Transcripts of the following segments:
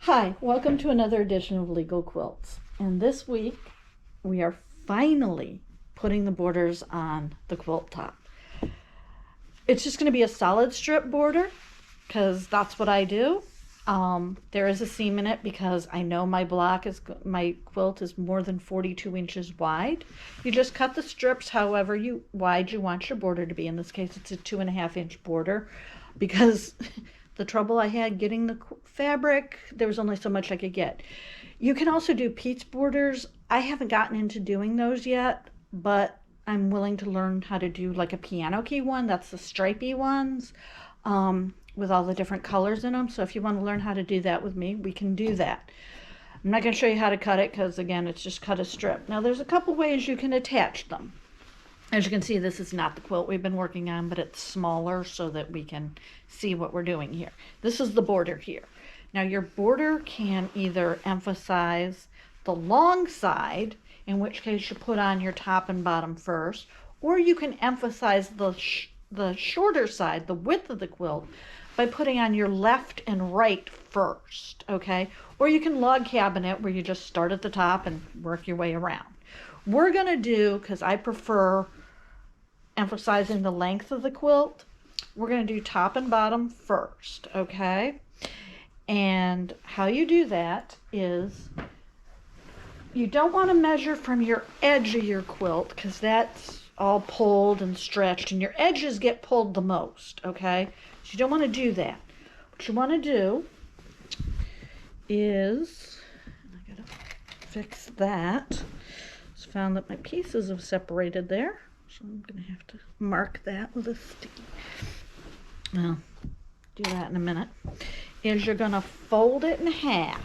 Hi, welcome to another edition of Legal Quilts. And this week we are finally putting the borders on the quilt top. It's just going to be a solid strip border because that's what I do. There is a seam in it because I know my quilt is more than 42 inches wide. You just cut the strips however wide you want your border to be. In this case, it's a 2.5-inch border because the trouble I had getting the fabric, there was only so much I could get. You can also do piece borders. I haven't gotten into doing those yet, but I'm willing to learn how to do like a piano key one. That's the stripy ones with all the different colors in them. So if you want to learn how to do that with me, we can do that. I'm not going to show you how to cut it because, again, it's just cut a strip. Now, there's a couple ways you can attach them. As you can see, this is not the quilt we've been working on, but it's smaller so that we can see what we're doing here. This is the border here. Now, your border can either emphasize the long side, in which case you put on your top and bottom first, or you can emphasize the shorter side, the width of the quilt, by putting on your left and right first, okay? Or you can log cabin it where you just start at the top and work your way around. We're going to do, because I prefer emphasizing the length of the quilt, we're going to do top and bottom first, okay? And how you do that is you don't want to measure from your edge of your quilt because that's all pulled and stretched and your edges get pulled the most, okay? So you don't want to do that. What you want to do is, I gotta fix that. Just found that my pieces have separated there. So I'm going to have to mark that with a sticky. Well, do that in a minute. Is you're going to fold it in half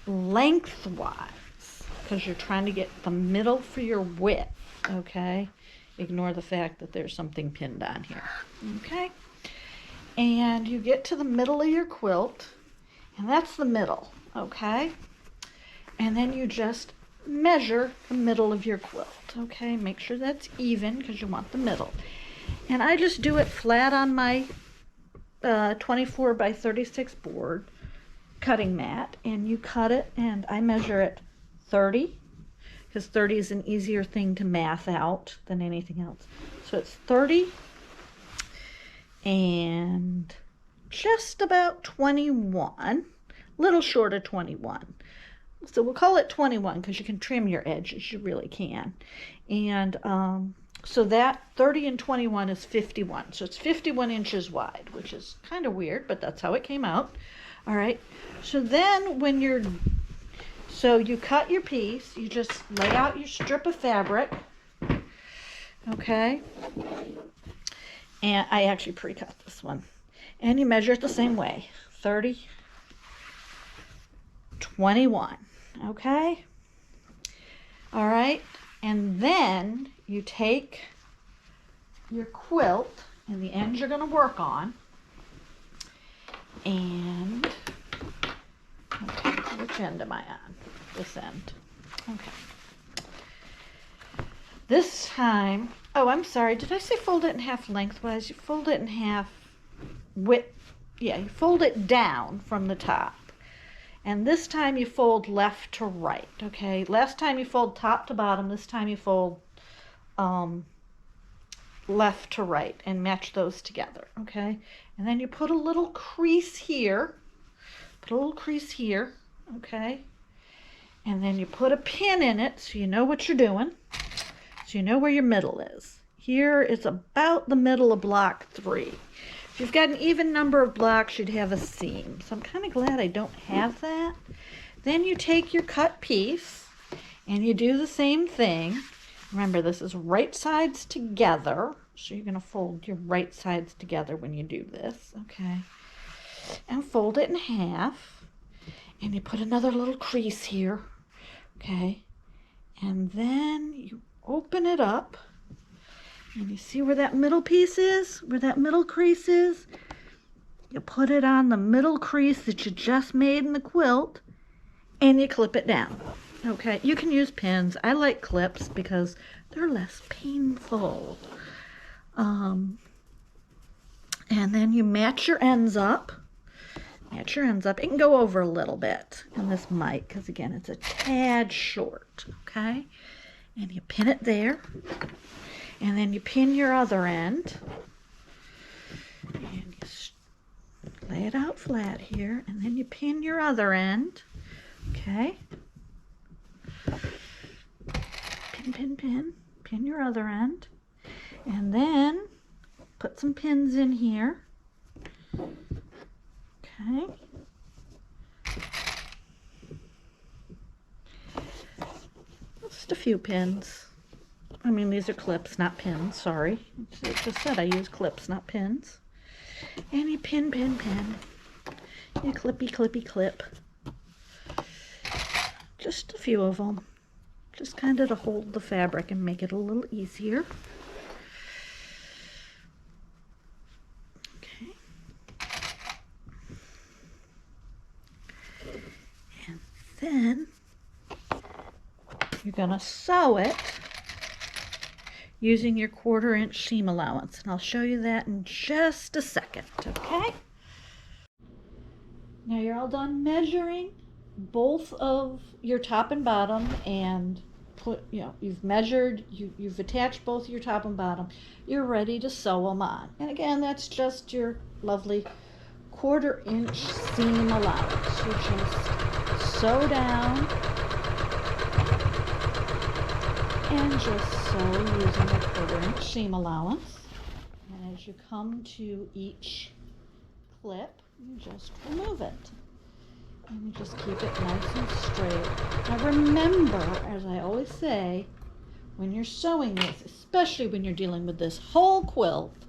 lengthwise because you're trying to get the middle for your width, okay? Ignore the fact that there's something pinned on here, okay? And you get to the middle of your quilt, and that's the middle, okay? And then you just measure the middle of your quilt, okay? Make sure that's even because you want the middle. And I just do it flat on my 24 by 36 board cutting mat, and you cut it, and I measure it 30 because 30 is an easier thing to math out than anything else. So it's 30 and just about 21, a little short of 21. So we'll call it 21 because you can trim your edges, you really can. And so that 30 and 21 is 51. So it's 51 inches wide, which is kind of weird, but that's how it came out. All right. So then so you cut your piece, you just lay out your strip of fabric. Okay. And I actually pre-cut this one. And you measure it the same way. 30, 21. Okay. All right. And then you take your quilt and the ends you're going to work on, and okay, which end am I on? This end. Okay. This time, oh, I'm sorry, did I say fold it in half lengthwise? You fold it in half width. Yeah, you fold it down from the top. And this time you fold left to right, okay? Last time you fold top to bottom, this time you fold left to right and match those together, okay? And then you put a little crease here, okay? And then you put a pin in it so you know what you're doing, so you know where your middle is. Here is about the middle of block 3. If you've got an even number of blocks, you'd have a seam. So I'm kind of glad I don't have that. Then you take your cut piece and you do the same thing. Remember, this is right sides together. So you're going to fold your right sides together when you do this, okay? And fold it in half. And you put another little crease here, okay? And then you open it up. And you see where that middle piece is? Where that middle crease is? You put it on the middle crease that you just made in the quilt, and you clip it down. Okay, you can use pins. I like clips because they're less painful. And then you match your ends up. Match your ends up. It can go over a little bit, and this might, because again, it's a tad short, okay? And you pin it there, and then you pin your other end, and you lay it out flat here, and then you pin your other end, okay? Pin, pin, pin, pin your other end, and then put some pins in here. Okay. Just a few pins. I mean, these are clips, not pins, sorry. It just said I use clips, not pins. And you pin, pin, pin. You clippy, clippy, clip. Just a few of them. Just kind of to hold the fabric and make it a little easier. Then you're going to sew it using your 1/4 inch seam allowance, and I'll show you that in just a second, okay? Now you're all done measuring both of your top and bottom, and you've measured, you've attached both your top and bottom. You're ready to sew them on, and again, that's just your lovely 1/4 inch seam allowance. You just sew down and just sew using a 1/4 inch seam allowance. And as you come to each clip, you just remove it. And you just keep it nice and straight. Now remember, as I always say, when you're sewing this, especially when you're dealing with this whole quilt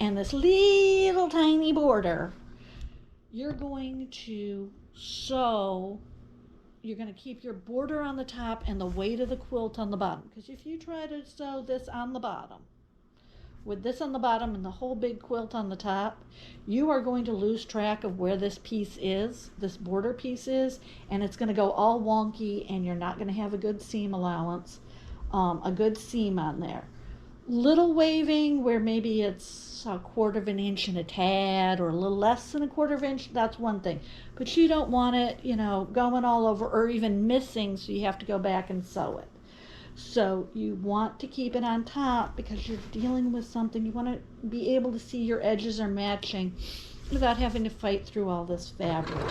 and this little tiny border, you're going to sew. You're going to keep your border on the top and the weight of the quilt on the bottom. Because if you try to sew this on the bottom, with this on the bottom and the whole big quilt on the top, you are going to lose track of where this piece is, this border piece is, and it's going to go all wonky, and you're not going to have a good seam allowance, a good seam on there. Little waving where maybe it's 1/4 inch and a tad, or a little less than 1/4 inch, that's one thing. But you don't want it, going all over or even missing, so you have to go back and sew it. So you want to keep it on top because you're dealing with something. You want to be able to see your edges are matching without having to fight through all this fabric.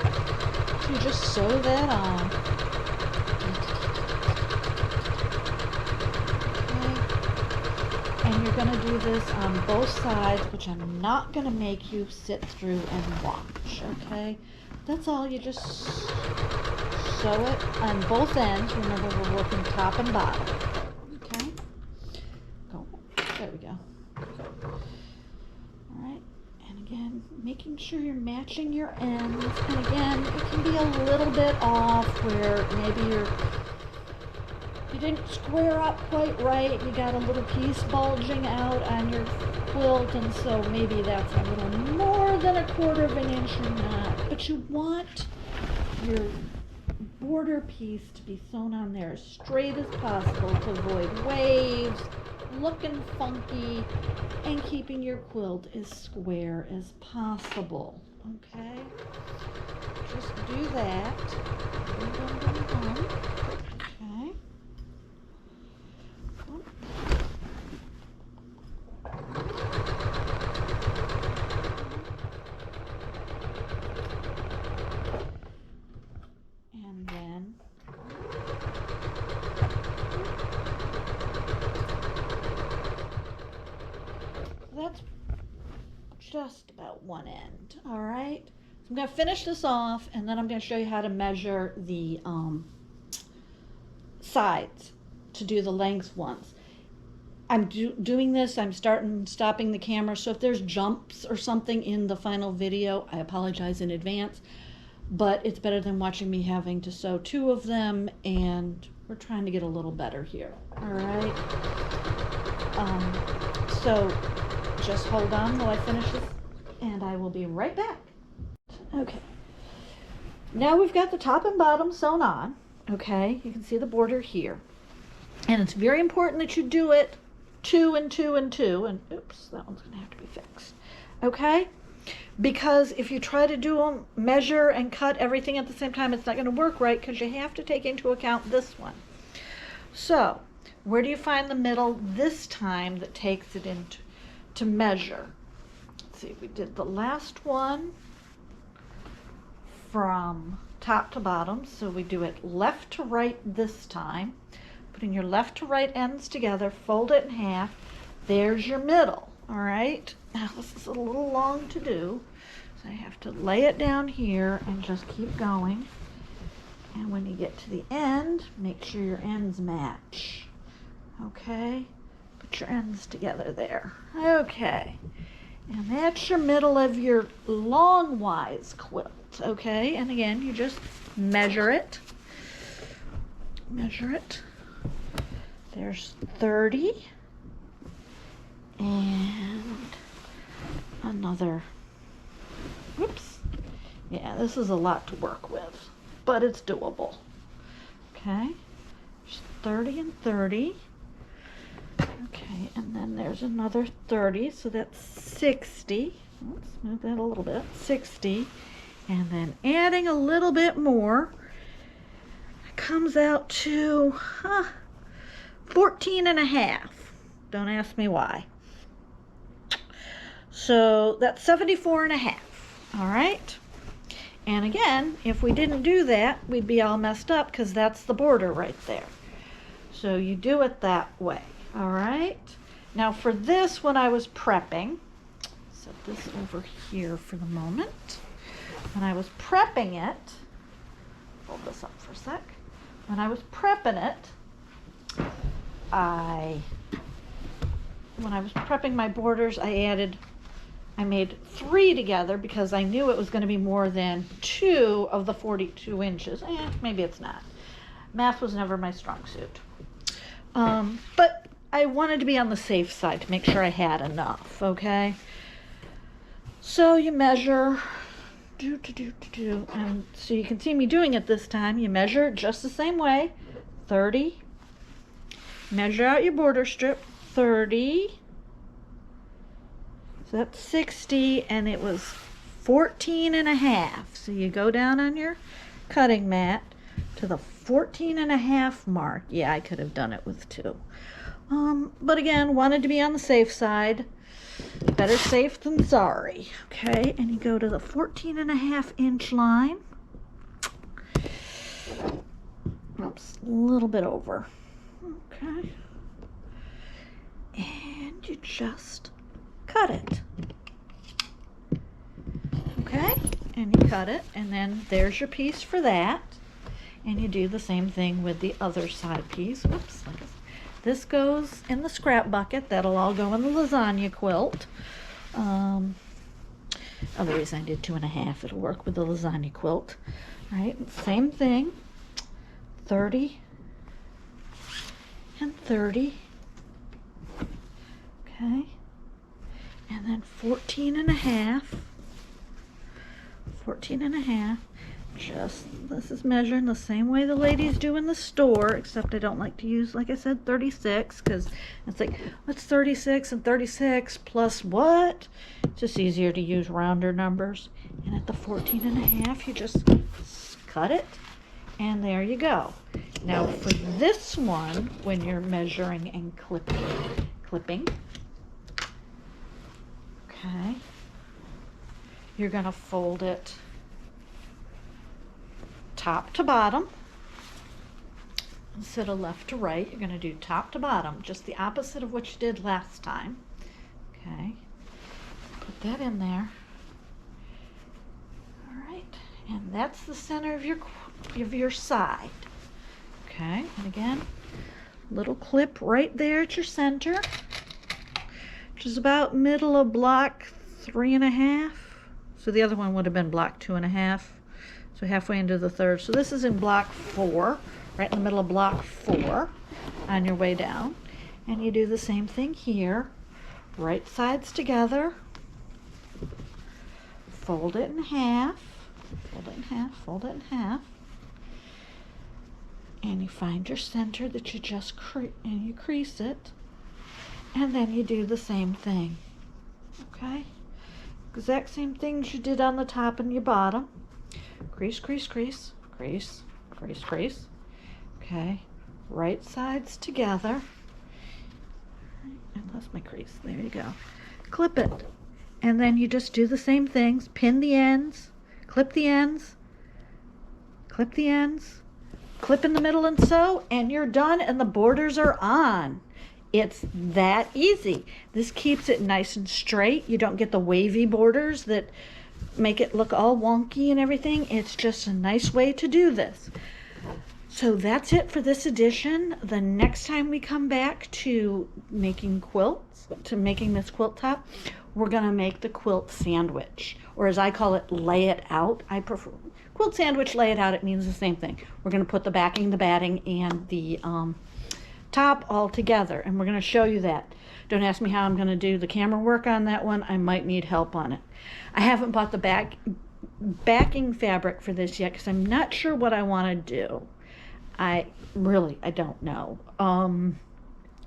So you just sew that on. And you're going to do this on both sides, which I'm not going to make you sit through and watch, okay? That's all. You just sew it on both ends. Remember, we're working top and bottom, okay? Go. There we go. All right. And again, making sure you're matching your ends. And again, it can be a little bit off where maybe you didn't square up quite right. You got a little piece bulging out on your quilt, and so maybe that's a little more than 1/4 inch or not. But you want your border piece to be sewn on there as straight as possible to avoid waves, looking funky, and keeping your quilt as square as possible. Okay? Just do that. Okay. And then that's just about one end. All right. So I'm going to finish this off, and then I'm going to show you how to measure the sides to do the length ones. I'm doing this, I'm stopping the camera, so if there's jumps or something in the final video, I apologize in advance, but it's better than watching me having to sew 2 of them, and we're trying to get a little better here, all right? So just hold on while I finish this, and I will be right back. Okay, now we've got the top and bottom sewn on, okay? You can see the border here, and it's very important that you do it 2 and 2 and 2, and oops, that one's gonna have to be fixed, okay? because if you try to do them, measure and cut everything at the same time, it's not going to work right, because you have to take into account this one. So where do you find the middle this time that takes it into to measure? Let's see, we did the last one from top to bottom, so we do it left to right this time, putting your left to right ends together, fold it in half. There's your middle. All right, now this is a little long to do, so I have to lay it down here and just keep going. And when you get to the end, make sure your ends match. Okay, put your ends together there. Okay, and that's your middle of your longwise quilt. Okay, and again, you just measure it. Measure it. There's 30. And another, whoops, yeah, this is a lot to work with, but it's doable. Okay, there's 30 and 30. Okay, and then there's another 30, so that's 60. Let's move that a little bit, 60. And then adding a little bit more, it comes out to 14 and a half. Don't ask me why. So that's 74 and a half, all right? And again, if we didn't do that, we'd be all messed up, because that's the border right there. So you do it that way, all right? Now for this, when I was prepping, set this over here for the moment. When I was prepping it, hold this up for a sec. When I was prepping it, when I was prepping my borders, I made 3 together, because I knew it was going to be more than 2 of the 42 inches. Maybe it's not. Math was never my strong suit. But I wanted to be on the safe side to make sure I had enough, okay? So you measure, and so you can see me doing it this time. You measure just the same way, 30. Measure out your border strip, 30. So that's 60, and it was 14 and a half. So you go down on your cutting mat to the 14 and a half mark. Yeah, I could have done it with 2. But again, wanted to be on the safe side. Better safe than sorry. Okay, and you go to the 14 and a half inch line. Oops, a little bit over. Okay. And you just cut it. Okay, and you cut it, and then there's your piece for that. And you do the same thing with the other side piece. Oops, this goes in the scrap bucket. That'll all go in the lasagna quilt. Other reason I did 2 and a half. It'll work with the lasagna quilt. All right, same thing. 30 and 30. Okay, and then 14 and a half. 14 and a half. This is measuring the same way the ladies do in the store, except I don't like to use, like I said, 36, because it's like, what's 36 and 36 plus what? It's just easier to use rounder numbers. And at the 14 and a half, you just cut it, and there you go. Now for this one, when you're measuring and clipping, okay, you're going to fold it top to bottom. Instead of left to right, you're going to do top to bottom, just the opposite of what you did last time. Okay, put that in there. All right, and that's the center of your side. Okay, and again, little clip right there at your center, which is about middle of block 3 and a half. So the other one would have been block 2 and a half. So halfway into the third. So this is in block 4, right in the middle of block 4 on your way down. And you do the same thing here. Right sides together. Fold it in half. Fold it in half. Fold it in half. And you find your center that you just and you crease it. And then you do the same thing. Okay? Exact same things you did on the top and your bottom. Crease, crease, crease, crease, crease, crease. Okay, right sides together. I lost my crease. There you go. Clip it. And then you just do the same things. Pin the ends, clip the ends, clip the ends, clip in the middle and sew, and you're done and the borders are on. It's that easy. This keeps it nice and straight. You don't get the wavy borders that make it look all wonky and everything. It's just a nice way to do this. So that's it for this edition. The next time we come back to making quilts, to making this quilt top, we're gonna make the quilt sandwich, or as I call it, lay it out. I prefer quilt sandwich, lay it out. It means the same thing. We're gonna put the backing, the batting, and the top all together, and we're gonna show you that. Don't ask me how I'm gonna do the camera work on that one. I might need help on it. I haven't bought the backing fabric for this yet because I'm not sure what I want to do. I don't know.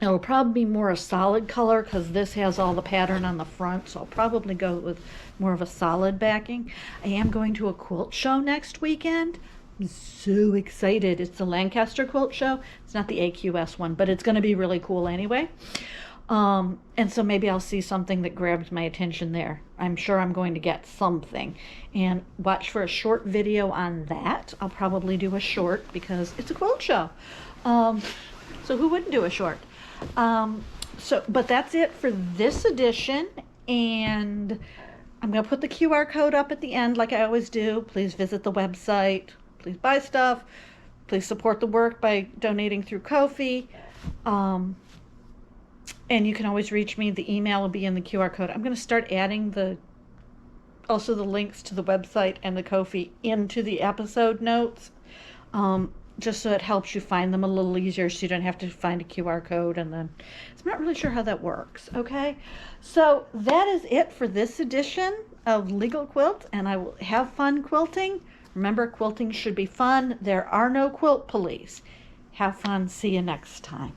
It'll probably be more a solid color because this has all the pattern on the front, so I'll probably go with more of a solid backing. I am going to a quilt show next weekend. I'm so excited. It's the Lancaster Quilt Show. It's not the AQS one, but it's going to be really cool anyway. And so maybe I'll see something that grabs my attention there. I'm sure I'm going to get something. And watch for a short video on that. I'll probably do a short because it's a quilt show. So who wouldn't do a short? But that's it for this edition. And I'm going to put the QR code up at the end like I always do. Please visit the website. Please buy stuff. Please support the work by donating through Ko-fi. And you can always reach me. The email will be in the QR code. I'm going to start adding also the links to the website and the Ko-fi into the episode notes, just so it helps you find them a little easier so you don't have to find a QR code. And then I'm not really sure how that works. Okay, so that is it for this edition of Legal Quilt, and I will have fun quilting. Remember, quilting should be fun. There are no quilt police. Have fun. See you next time.